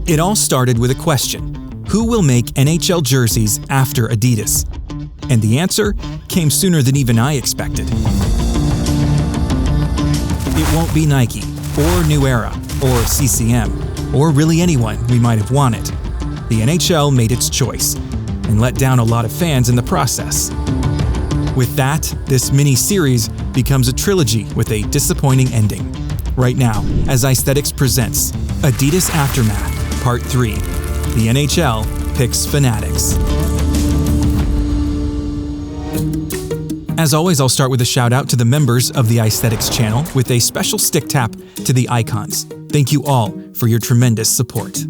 It all started with a question: who will make NHL jerseys after Adidas? And the answer came sooner than even I expected. It won't be Nike, or New Era, or CCM, or really anyone we might have wanted. The NHL made its choice, and let down a lot of fans in the process. With that, this mini-series becomes a trilogy with a disappointing ending. Right now, as Icethetics presents Adidas Aftermath, Part 3, the NHL picks Fanatics. As always, I'll start with a shout out to the members of the Icethetics channel with a special stick tap to the icons. Thank you all for your tremendous support.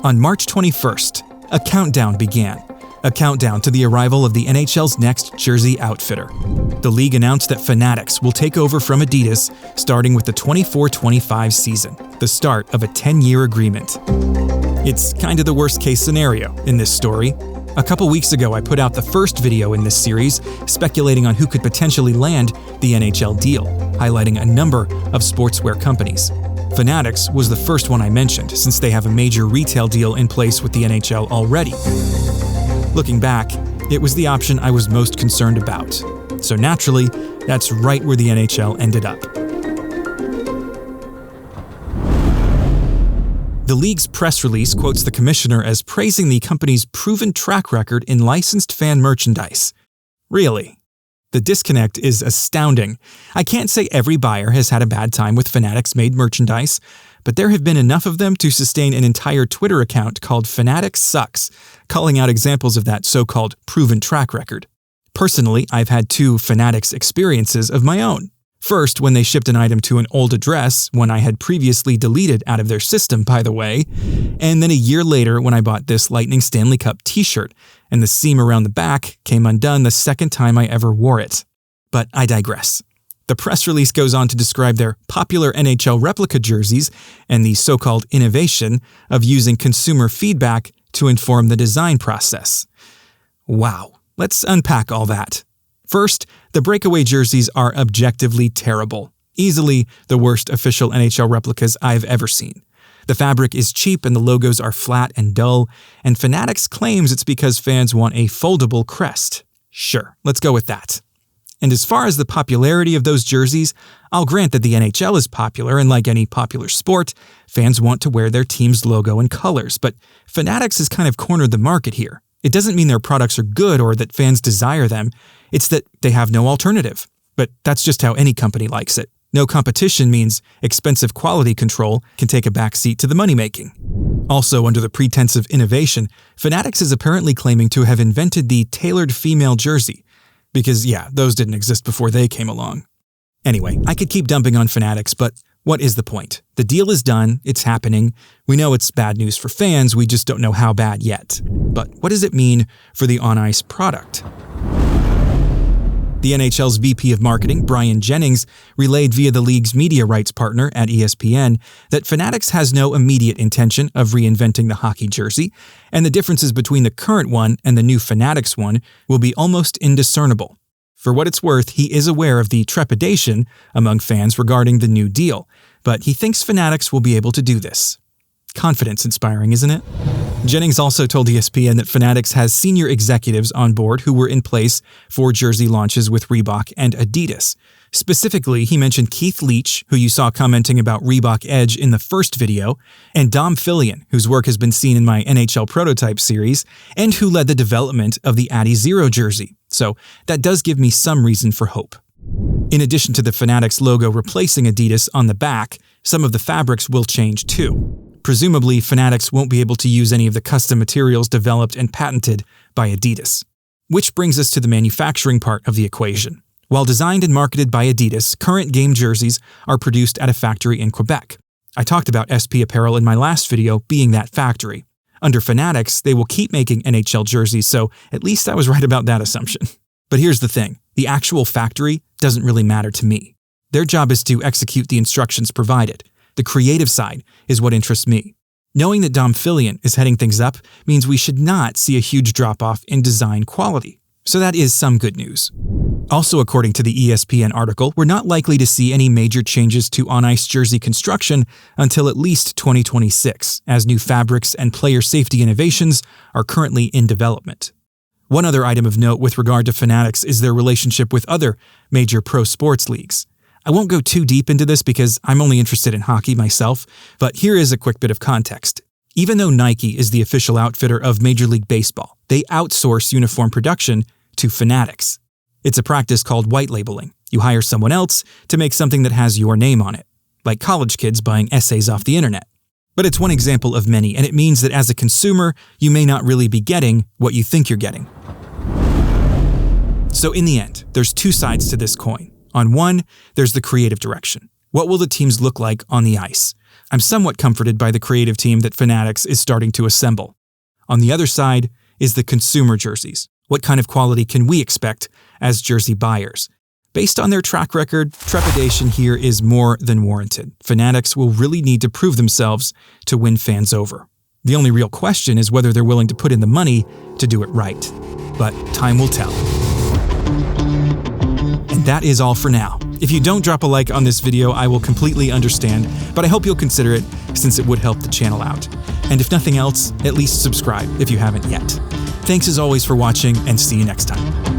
On March 21st, a countdown began. A countdown to the arrival of the NHL's next jersey outfitter. The league announced that Fanatics will take over from Adidas starting with the 24-25 season, the start of a 10-year agreement. It's kind of the worst-case scenario in this story. A couple weeks ago, I put out the first video in this series speculating on who could potentially land the NHL deal, highlighting a number of sportswear companies. Fanatics was the first one I mentioned, since they have a major retail deal in place with the NHL already. Looking back, it was the option I was most concerned about. So naturally, that's right where the NHL ended up. The league's press release quotes the commissioner as praising the company's proven track record in licensed fan merchandise. Really? The disconnect is astounding. I can't say every buyer has had a bad time with Fanatics-made merchandise, but there have been enough of them to sustain an entire Twitter account called Fanatics Sucks, calling out examples of that so-called proven track record. Personally, I've had two Fanatics experiences of my own. First, when they shipped an item to an old address, one I had previously deleted out of their system, by the way, and then a year later when I bought this Lightning Stanley Cup t-shirt, and the seam around the back came undone the second time I ever wore it. But I digress. The press release goes on to describe their popular NHL replica jerseys and the so-called innovation of using consumer feedback to inform the design process. Wow, let's unpack all that. First, the breakaway jerseys are objectively terrible. Easily the worst official NHL replicas I've ever seen. The fabric is cheap and the logos are flat and dull, and Fanatics claims it's because fans want a foldable crest. Sure, let's go with that. And as far as the popularity of those jerseys, I'll grant that the NHL is popular, and like any popular sport, fans want to wear their team's logo and colors, but Fanatics has kind of cornered the market here. It doesn't mean their products are good or that fans desire them, it's that they have no alternative. But that's just how any company likes it. No competition means expensive quality control can take a backseat to the money-making. Also, under the pretense of innovation, Fanatics is apparently claiming to have invented the tailored female jersey. Because yeah, those didn't exist before they came along. Anyway, I could keep dumping on Fanatics, but what is the point? The deal is done, it's happening. We know it's bad news for fans, we just don't know how bad yet. But what does it mean for the on-ice product? The NHL's VP of Marketing, Brian Jennings, relayed via the league's media rights partner at ESPN that Fanatics has no immediate intention of reinventing the hockey jersey, and the differences between the current one and the new Fanatics one will be almost indiscernible. For what it's worth, he is aware of the trepidation among fans regarding the new deal, but he thinks Fanatics will be able to do this. Confidence-inspiring, isn't it? Jennings also told ESPN that Fanatics has senior executives on board who were in place for jersey launches with Reebok and Adidas. Specifically, he mentioned Keith Leach, who you saw commenting about Reebok Edge in the first video, and Dom Fillion, whose work has been seen in my NHL Prototype series, and who led the development of the Adi Zero jersey. So that does give me some reason for hope. In addition to the Fanatics logo replacing Adidas on the back, some of the fabrics will change too. Presumably, Fanatics won't be able to use any of the custom materials developed and patented by Adidas. Which brings us to the manufacturing part of the equation. While designed and marketed by Adidas, current game jerseys are produced at a factory in Quebec. I talked about SP Apparel in my last video being that factory. Under Fanatics, they will keep making NHL jerseys, so at least I was right about that assumption. But here's the thing, the actual factory doesn't really matter to me. Their job is to execute the instructions provided. The creative side is what interests me. Knowing that Dom Fillion is heading things up means we should not see a huge drop-off in design quality. So that is some good news. Also, according to the ESPN article, we're not likely to see any major changes to on-ice jersey construction until at least 2026, as new fabrics and player safety innovations are currently in development. One other item of note with regard to Fanatics is their relationship with other major pro sports leagues. I won't go too deep into this because I'm only interested in hockey myself, but here is a quick bit of context. Even though Nike is the official outfitter of Major League Baseball, they outsource uniform production to Fanatics. It's a practice called white labeling. You hire someone else to make something that has your name on it, like college kids buying essays off the internet. But it's one example of many, and it means that as a consumer, you may not really be getting what you think you're getting. So in the end, there's two sides to this coin. On one, there's the creative direction. What will the teams look like on the ice? I'm somewhat comforted by the creative team that Fanatics is starting to assemble. On the other side is the consumer jerseys. What kind of quality can we expect as jersey buyers? Based on their track record, trepidation here is more than warranted. Fanatics will really need to prove themselves to win fans over. The only real question is whether they're willing to put in the money to do it right. But time will tell. And that is all for now. If you don't drop a like on this video, I will completely understand, but I hope you'll consider it since it would help the channel out. And if nothing else, at least subscribe if you haven't yet. Thanks as always for watching, and see you next time.